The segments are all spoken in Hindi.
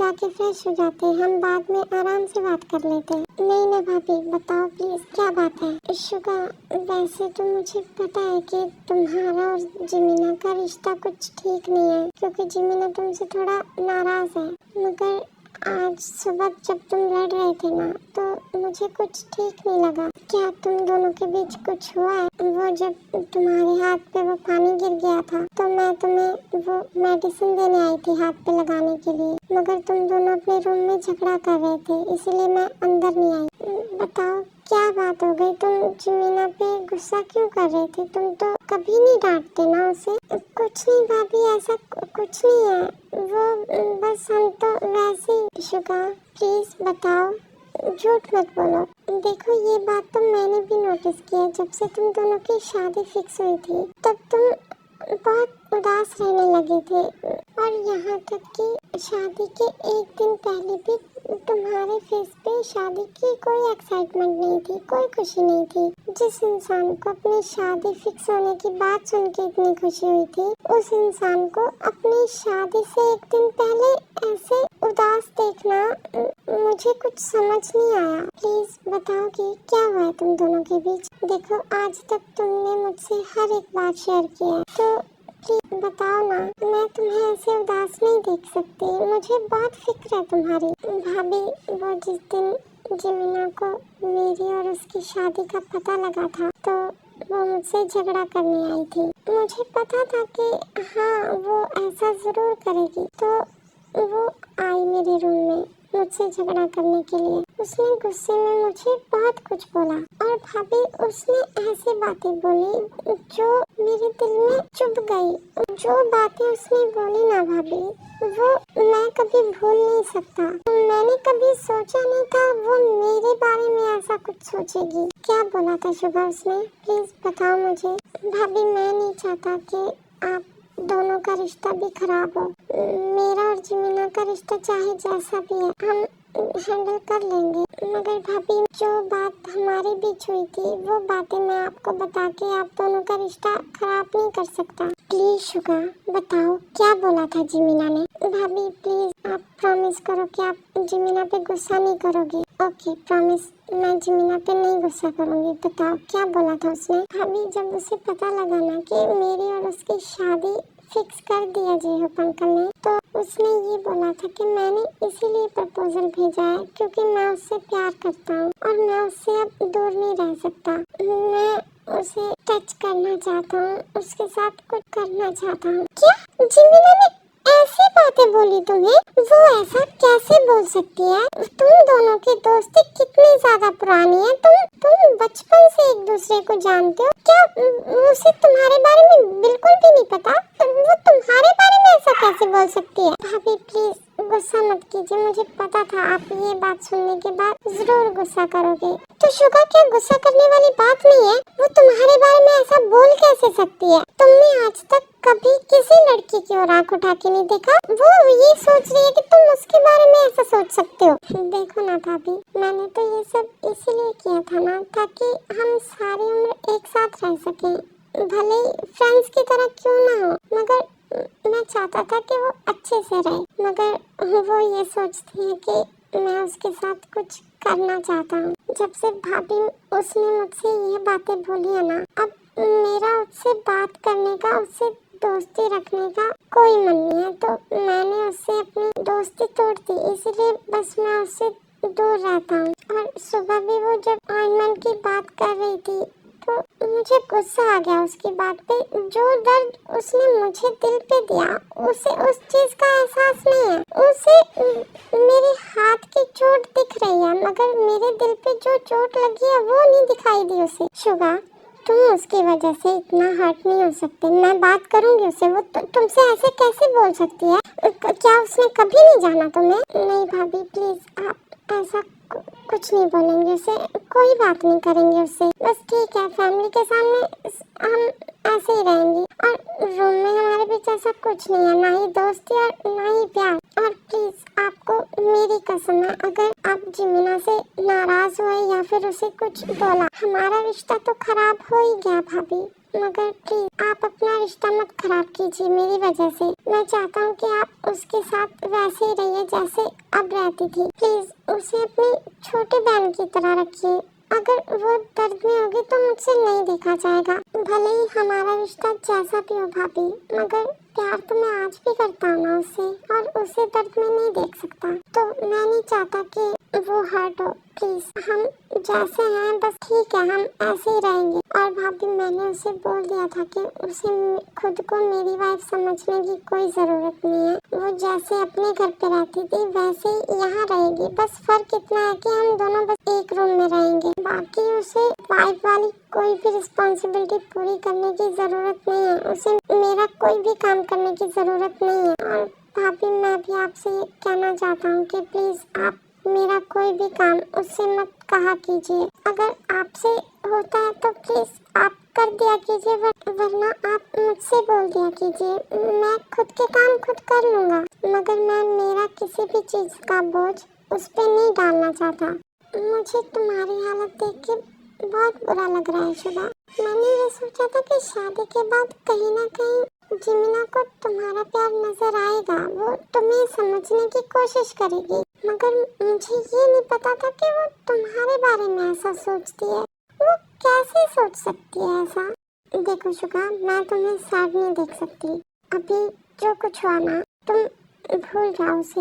जाके फ्रेश हो जाते हैं, हम बाद में आराम से बात कर लेते हैं। नहीं ना भाभी, बताओ प्लीज क्या बात है। शुगा, वैसे तो मुझे पता है कि तुम्हारा और जिमीना का रिश्ता कुछ ठीक नहीं है, क्योंकि जिमीना तुमसे थोड़ा नाराज है, मगर आज सुबह जब तुम लड़ रहे थे ना, तो मुझे कुछ ठीक नहीं लगा। क्या तुम दोनों के बीच कुछ हुआ है? वो जब तुम्हारे हाथ पे वो पानी गिर गया था, तो मैं तुम्हें वो मेडिसिन देने आई थी हाथ पे लगाने के लिए, मगर तुम दोनों अपने रूम में झगड़ा कर रहे थे, इसीलिए मैं अंदर नहीं आई। बताओ क्या बात हो गई? तुम जिमीना पे गुस्सा क्यों कर रहे थे? तुम तो कभी नहीं डांटते ना उसे। कुछ नहीं भाभी, ऐसा कुछ नहीं है, वो बस हम तो वैसे ही। शुगा, प्लीज बताओ, झूठ मत बोलो। देखो ये बात तो मैंने भी नोटिस की है, जब से तुम दोनों की शादी फिक्स हुई थी तब तुम बहुत उदास रहने लगे थे, और यहाँ तक कि शादी के एक दिन पहले भी तुम्हारे फेस पे शादी की कोई एक्साइटमेंट नहीं थी, कोई खुशी नहीं थी। जिस इंसान को अपनी शादी फिक्स होने की बात सुन के इतनी खुशी हुई थी, उस इंसान को अपनी शादी से एक दिन पहले ऐसे उदास देखना मुझे कुछ समझ नहीं आया। प्लीज बताओ कि क्या हुआ है तुम दोनों के बीच। देखो आज तक तुमने मुझसे हर एक बात शेयर की है, तो प्लीज बताओ ना, मैं तुम्हें ऐसे उदास नहीं देख सकती, मुझे बहुत फिक्र है तुम्हारी। भाभी, वो जिस दिन जिमीना को मेरी और उसकी शादी का पता लगा था, तो वो मुझसे झगड़ा करने आई थी। मुझे पता था कि हाँ वो ऐसा जरूर करेगी, तो वो आई मेरे रूम में मुझसे झगड़ा करने के लिए। उसने गुस्से में मुझे बहुत कुछ बोला, और भाभी उसने ऐसी बातें बोली जो मेरे दिल में चुभ गई। जो बातें उसने बोली ना भाभी, वो मैं कभी भूल नहीं सकता। मैंने कभी सोचा नहीं था वो मेरे बारे में ऐसा कुछ सोचेगी। क्या बोला था शुभा उसने? प्लीज बताओ मुझे। भाभी मैं नहीं चाहता कि आप दोनों का रिश्ता भी खराब हो। मेरा और जिमीना का रिश्ता चाहे जैसा भी है हम हैंडल कर लेंगे, मगर भाभी जो बात हमारे बीच हुई थी वो बातें मैं आपको बता के आप दोनों का रिश्ता खराब नहीं कर सकता। प्लीज शुगा, बताओ क्या बोला था जिमीना ने? भाभी प्लीज आप प्रॉमिस करो कि आप जिमीना पे गुस्सा नहीं करोगी। ओके प्रॉमिस, मैं जिमीना पे नहीं गुस्सा करूंगी। बताओ क्या बोला था उसने? भाभी जब उसे पता लगा ना कि मेरी और उसकी शादी फिक्स कर दिया जेहूप अंकल ने, तो उसने ये बोला था कि मैंने इसीलिए प्रपोजल भेजा है क्योंकि मैं उससे प्यार करता हूँ और मैं उससे अब दूर नहीं रह सकता। मैं उसे टच करना चाहता हूँ, उसके साथ कुछ करना चाहता हूँ। क्या जिमीना ने ऐसी बातें बोली तुम्हें? वो ऐसा कैसे बोल सकती है? तुम दोनों की दोस्ती कितनी ज्यादा पुरानी है, तुम बचपन से एक दूसरे को जानते हो। क्या उसे तुम्हारे बारे में बिल्कुल भी नहीं पता? वो तुम्हारे बारे में ऐसा कैसे बोल सकती है? भाभी प्लीज गुस्सा मत कीजिए, मुझे पता था आप ये बात सुनने के बाद जरूर गुस्सा करोगे। तो शुगा क्या गुस्सा करने वाली बात नहीं है? वो तुम्हारे बारे में ऐसा बोल कैसे सकती है? तुमने आज तक कभी किसी लड़की की ओर आंख उठा के नहीं देखा? वो ये सोच रही है कि तुम उसके बारे में ऐसा सोच सकते हो। देखो ना भाभी, मैंने तो ये सब इसीलिए किया था ना, ताकि हम सारी उम्र एक साथ रह सकें, भले फ्रेंड्स की तरह क्यों ना हो, मगर मैं चाहता था कि वो अच्छे से रहे। मगर वो ये सोचती है कि मैं उसके साथ कुछ करना चाहता हूँ। जब से भाभी उसने मुझसे ये बातें बोली है ना, अब मेरा उससे बात करने का, उससे दोस्ती रखने का कोई मन नहीं है। तो मैंने उससे अपनी दोस्ती तोड़ दी, इसीलिए बस मैं उससे दूर रहता हूँ। और सुबह भी वो जब ऑइंटमेंट की बात कर रही थी तो मुझे गुस्सा आ गया उसकी बात पे। जो दर्द उसने मुझे दिल पे दिया, उसे उस चीज का एहसास नहीं है। उसे मेरे हाथ की चोट दिख रही है, मगर मेरे दिल पे जो चोट लगी है वो नहीं दिखाई दी उसे। शुगा, तुम उसकी वजह से इतना हर्ट नहीं हो सकते। मैं बात करूंगी उससे, वो तुमसे ऐसे कैसे बोल सकती है? क्या उसने कभी नहीं जाना तुम्हें? नहीं भाभी प्लीज आप ऐसा कुछ नहीं बोलेंगे उसे, कोई बात नहीं करेंगे उससे। बस ठीक है, फैमिली के सामने हम ऐसे ही रहेंगे, और रूम में हमारे बीच ऐसा कुछ नहीं है, ना ही दोस्ती और ना ही प्यार। और प्लीज आपको मेरी कसम है, अगर आप जिमीना से नाराज हुए या फिर उसे कुछ बोला, हमारा रिश्ता तो खराब हो ही गया भाभी। मगर प्लीज आप अपना रिश्ता मत खराब कीजिए मेरी वजह से। मैं चाहता हूँ कि आप उसके साथ वैसे ही रहिए जैसे अब रहती थी। प्लीज उसे अपनी छोटी बहन की तरह रखिए। अगर वो दर्द में होगी तो मुझसे नहीं देखा जाएगा, भले ही हमारा रिश्ता जैसा भी हो भाभी, मगर प्यार तो मैं आज भी करता हूँ ना उससे, और उसे दर्द में नहीं देख सकता। तो मैं नहीं चाहता कि वो हर्ट हो। प्लीज हम जैसे हैं बस ठीक है, हम ऐसे ही रहेंगे। और भाभी मैंने उसे बोल दिया था कि उसे खुद को मेरी वाइफ समझने की कोई जरूरत नहीं है। वो जैसे अपने घर पे रहती थी वैसे ही यहाँ रहेगी। बस फर्क इतना है कि हम दोनों बस एक रूम में रहेंगे। बाकी उसे वाइफ वाली कोई भी रिस्पॉन्सिबिलिटी पूरी करने की जरूरत नहीं है। उसे मेरा कोई भी काम करने की जरूरत नहीं है। और भाभी मैं भी आपसे ये कहना चाहता हूँ कि प्लीज आप मेरा कोई भी काम उससे मत कहा कीजिए। अगर आपसे होता है तो प्लीज आप कर दिया कीजिए, वरना आप मुझसे बोल दिया कीजिए। मैं खुद के काम खुद कर लूँगा, मगर मैं मेरा किसी भी चीज का बोझ उस पर नहीं डालना चाहता। मुझे तुम्हारी हालत देख के बहुत बुरा लग रहा है शुभा। मैंने ये सोचा था कि शादी के बाद कहीं ना कहीं जिमिना को तुम्हारा प्यार नजर आएगा, वो तुम्हें समझने की कोशिश करेगी, मगर मुझे ये नहीं पता था कि वो तुम्हारे बारे में ऐसा सोचती है। वो कैसे सोच सकती है ऐसा? देखो शुभा, मैं तुम्हें साथ नहीं देख सकती। अभी जो कुछ हुआ ना, तुम भूल जाओ उसे।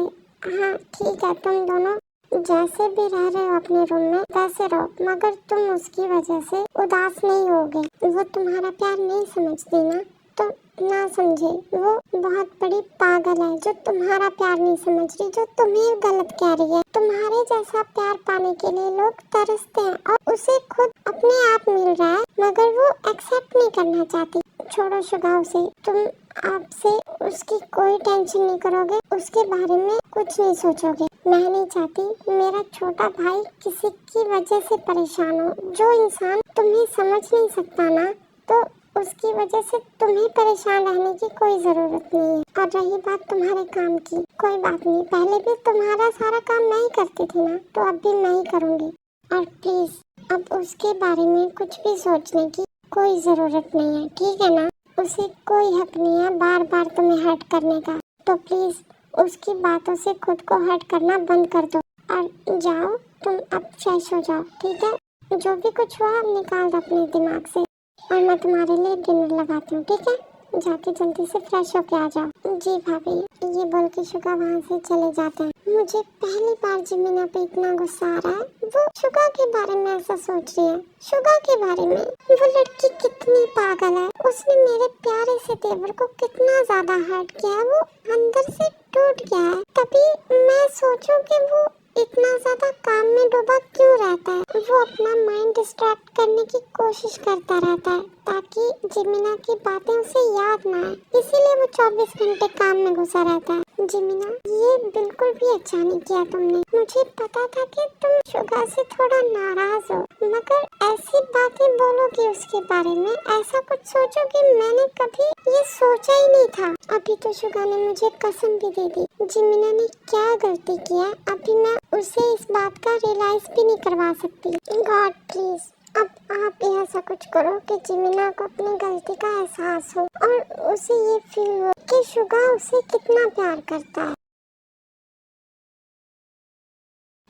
हाँ ठीक है, तुम दोनों जैसे भी रह रहे हो अपने रूम में वैसे रहो, मगर तुम उसकी वजह से उदास नहीं होगे। वो तुम्हारा प्यार नहीं समझती ना, तो ना समझे। वो बहुत बड़ी पागल है जो तुम्हारा प्यार नहीं समझ रही, जो तुम्हें गलत कह रही है। तुम्हारे जैसा प्यार पाने के लिए लोग तरसते हैं और उसे खुद अपने आप मिल रहा है, मगर वो एक्सेप्ट नहीं करना चाहती। छोड़ो शुगा उसे, तुम आपसे उसकी कोई टेंशन नहीं करोगे, उसके बारे में कुछ नहीं सोचोगे। मैं नहीं चाहती मेरा छोटा भाई किसी की वजह से परेशान हो। जो इंसान तुम्हें समझ नहीं सकता ना, तो उसकी वजह से तुम्हें परेशान रहने की कोई जरूरत नहीं है। और रही बात तुम्हारे काम की, कोई बात नहीं, पहले भी तुम्हारा सारा काम मैं ही करती थी ना, तो अब भी मैं ही करूँगी। और प्लीज अब उसके बारे में कुछ भी सोचने की कोई जरूरत नहीं है, ठीक है ना? उसे कोई हक नहीं है बार बार तुम्हें हर्ट करने का। तो प्लीज उसकी बातों से खुद को हर्ट करना बंद कर दो और जाओ, तुम अब फ्रेश हो जाओ, ठीक है? जो भी कुछ हुआ अब निकाल दो अपने दिमाग से, और मैं तुम्हारे लिए डिनर लगाती हूँ, ठीक है? जाके जल्दी से फ्रेश होके आ जाओ। जी भाभी, ये बोल के शुगा वहाँ से चले जाते हैं। मुझे पहली बार जिमिना पे इतना गुस्सा आ रहा है। वो शुगा के बारे में ऐसा सोच रही है। शुगा के बारे में? वो लड़की कितनी पागल है। उसने मेरे प्यारे से देवर को कितना ज्यादा हर्ट किया है, वो अंदर से टूट गया है। तभी मैं सोचूं कि वो इतना ज्यादा काम में डूबा क्यों रहता है। वो अपना माइंड डिस्ट्रैक्ट करने की कोशिश करता रहता है ताकि जिमिना की बातें उसे याद ना आए, इसीलिए वो 24 घंटे काम में घुसा रहता है। जिमिना, ये बिल्कुल भी अच्छा नहीं किया तुमने। मुझे पता था कि तुम शुगा से थोड़ा नाराज हो, मगर ऐसी बातें बोलोगी उसके बारे में, ऐसा कुछ सोचोगी, मैंने कभी ये सोचा ही नहीं था। अभी तो शुगा ने मुझे कसम भी दे दी। जिमिना ने क्या गलती किया, अभी मैं उसे इस बात का रियलाइज भी नहीं करवा सकती। गॉड प्लीज अब आप ही ऐसा कुछ करो कि जिमिना को अपनी गलती का एहसास हो और उसे ये फील हो कि शुगा उसे कितना प्यार करता है।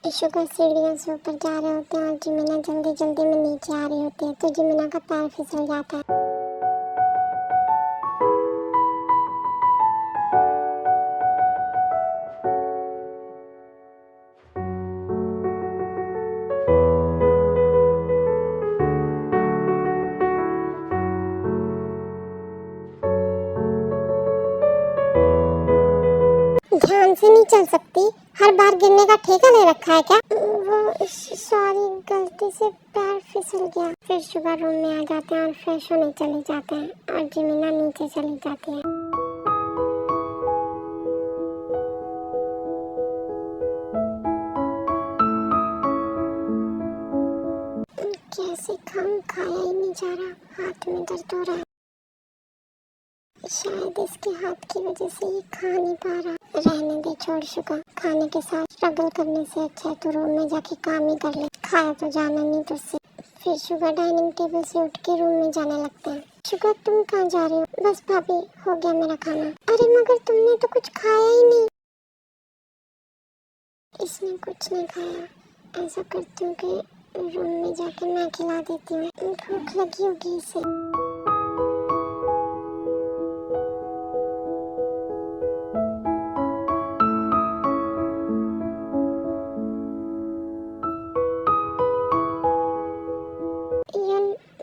शुगा सीढ़ियों से ऊपर जा रहे होते हैं और जिमिना जल्दी जल्दी में नीचे आ रही होती है, तो जिमिना का पैर फिसल जाता है। ध्यान से नहीं चल सकती, हर बार गिरने का ठेका ले रखा है क्या? वो सॉरी, गलती से पैर फिसल गया। फिर शुगा रूम में आ जाते हैं और फ्रेश होने चले जाते हैं और जिमिना नीचे चली जाती है। कैसे खाऊं, खाया ही नहीं जा रहा, हाथ में दर्द हो रहा है। शायद इसके हाथ की वजह से ये खा नहीं पा रहा। रहने दे, छोड़ शुगा, खाने के साथ स्ट्रगल करने से अच्छा है तो रूम में जाके काम ही कर ले, खाया तो जाना नहीं तुझसे। फिर शुगा डाइनिंग टेबल से उठ के रूम में जाने लगते हैं। शुगा तुम कहाँ जा रही हो? बस भाभी, हो गया मेरा खाना। अरे मगर तुमने तो कुछ खाया ही नहीं। इसने कुछ नहीं खाया। ऐसा करती हूँ कि रूम में जाके मैं खिला देती हूँ, भूख लगी होगी इसे।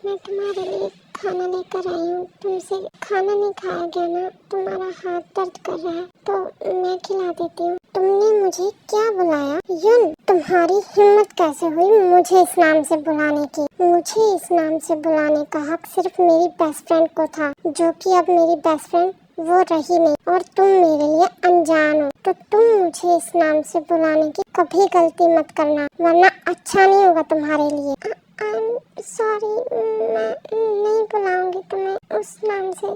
मैं तुम्हारे लिए खाना लेकर आई हूँ। तुमसे खाना नहीं खाया गया ना, तुम्हारा हाथ दर्द कर रहा है तो मैं खिला देती हूँ। तुमने मुझे क्या बुलाया? युन, तुम्हारी हिम्मत कैसे हुई मुझे इस नाम से बुलाने की? मुझे इस नाम से बुलाने का हक सिर्फ मेरी बेस्ट फ्रेंड को था, जो कि अब मेरी बेस्ट फ्रेंड वो रही नहीं, और तुम मेरे लिए अनजान हो। तो तुम मुझे इस नाम से बुलाने की कभी गलती मत करना, वरना अच्छा नहीं होगा तुम्हारे लिए। सॉरी, मैं नहीं बुलाऊंगी तुम्हें उस नाम से।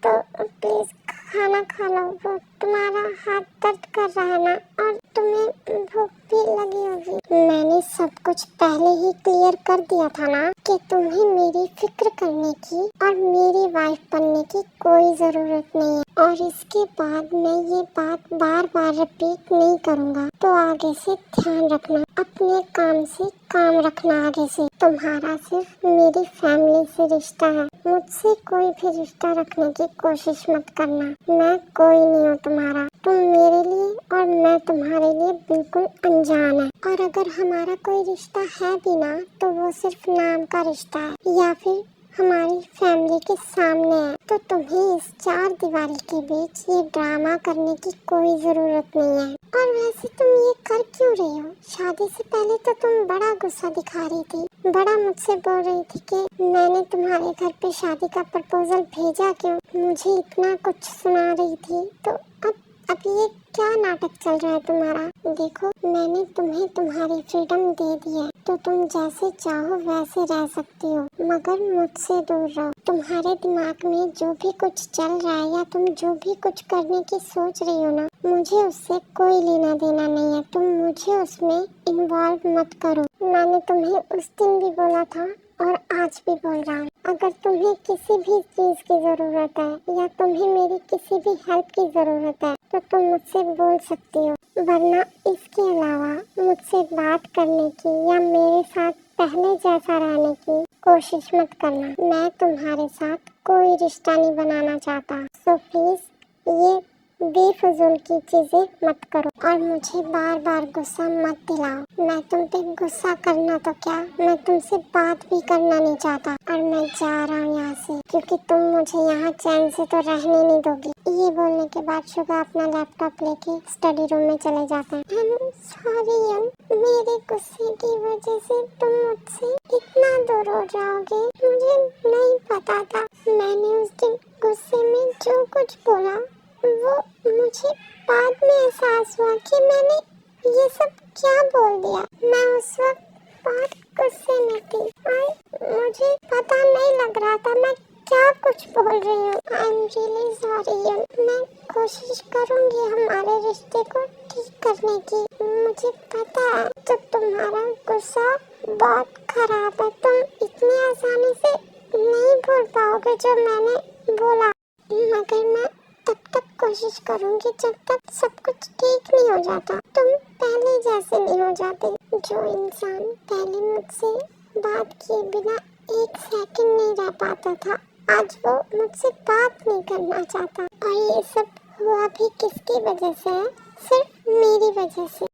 तो प्लीज खाना खा लो। वो तुम्हारा हाथ दर्द कर रहा है ना, और तुम्हें भूख भी लगी होगी। मैंने सब कुछ पहले ही क्लियर कर दिया था ना कि तुम्हें मेरी फिक्र करने की और मेरी वाइफ बनने की कोई जरूरत नहीं है। और इसके बाद मैं ये बात बार बार रिपीट नहीं करूँगा। तो आगे से ध्यान रखना, अपने काम से काम रखना। आगे से तुम्हारा सिर्फ मेरी फैमिली से रिश्ता है, मुझसे कोई भी रिश्ता रखने की कोशिश मत करना। मैं कोई नहीं हूँ तुम्हारा, तुम मेरे लिए और मैं तुम्हारे लिए बिल्कुल अनजान है। और अगर हमारा कोई रिश्ता है भी ना, तो वो सिर्फ नाम का रिश्ता है, या फिर हमारी फैमिली के सामने है। तो तुम्हें इस चार दीवारी के बीच ये ड्रामा करने की कोई जरूरत नहीं है। और वैसे तुम ये कर क्यों रही हो? शादी से पहले तो तुम बड़ा गुस्सा दिखा रही थी, बड़ा मुझसे बोल रही थी कि मैंने तुम्हारे घर पे शादी का प्रपोजल भेजा क्यों, मुझे इतना कुछ सुना रही थी। तो अब ये क्या नाटक चल रहा है तुम्हारा? देखो, मैंने तुम्हें तुम्हारी फ्रीडम दे दी है, तो तुम जैसे चाहो वैसे रह सकती हो, मगर मुझसे दूर रहो। तुम्हारे दिमाग में जो भी कुछ चल रहा है या तुम जो भी कुछ करने की सोच रही हो ना, मुझे उससे कोई लेना देना नहीं है। तुम मुझे उसमें इन्वॉल्व मत करो। मैंने तुम्हें उस दिन भी बोला था और आज भी बोल रहा हूँ, अगर तुम्हें किसी भी चीज की जरूरत है या तुम्हें मेरी किसी भी हेल्प की जरूरत है, तो तुम मुझसे बोल सकती हो। वरना इसके अलावा मुझसे बात करने की या मेरे साथ पहले जैसा रहने की कोशिश मत करना। मैं तुम्हारे साथ कोई रिश्ता नहीं बनाना चाहता। सो प्लीज ये बेफजूल की चीजें मत करो और मुझे बार बार गुस्सा मत दिलाओ। मैं तुम पे गुस्सा करना तो क्या, मैं तुमसे बात भी करना नहीं चाहता। और मैं जा रहा हूँ यहाँ से, क्योंकि तुम मुझे यहाँ चैन से तो रहने नहीं दोगी। ये बोलने के बाद शुगा अपना लैपटॉप लेके स्टडी रूम में चले जाते हैं। सॉरी, मेरे गुस्से की वजह से तुम मुझसे इतना दूर हो जाओगे, मुझे नहीं पता था। मैंने उस दिन गुस्से में जो कुछ बोला वो मुझे बाद में एहसास हुआ कि मैंने ये सब क्या बोल दिया। मैं उस वक्त बहुत गुस्से में थी और मुझे पता नहीं लग रहा था मैं क्या कुछ बोल रही हूँ। I am really sorry. मैं कोशिश करूँगी हमारे रिश्ते को ठीक करने की। मुझे पता है तो तुम्हारा गुस्सा बहुत खराब है, तुम इतनी आसानी से नहीं भूल पाओगे जो मैंने बोला, मगर मैं तब तक कोशिश करूंगी जब तक सब कुछ ठीक नहीं हो जाता। तुम पहले जैसे नहीं हो जाते। जो इंसान पहले मुझसे बात किए बिना एक सेकंड नहीं रह पाता था, आज वो मुझसे बात नहीं करना चाहता। और ये सब हुआ भी किसकी वजह से है? सिर्फ मेरी वजह से।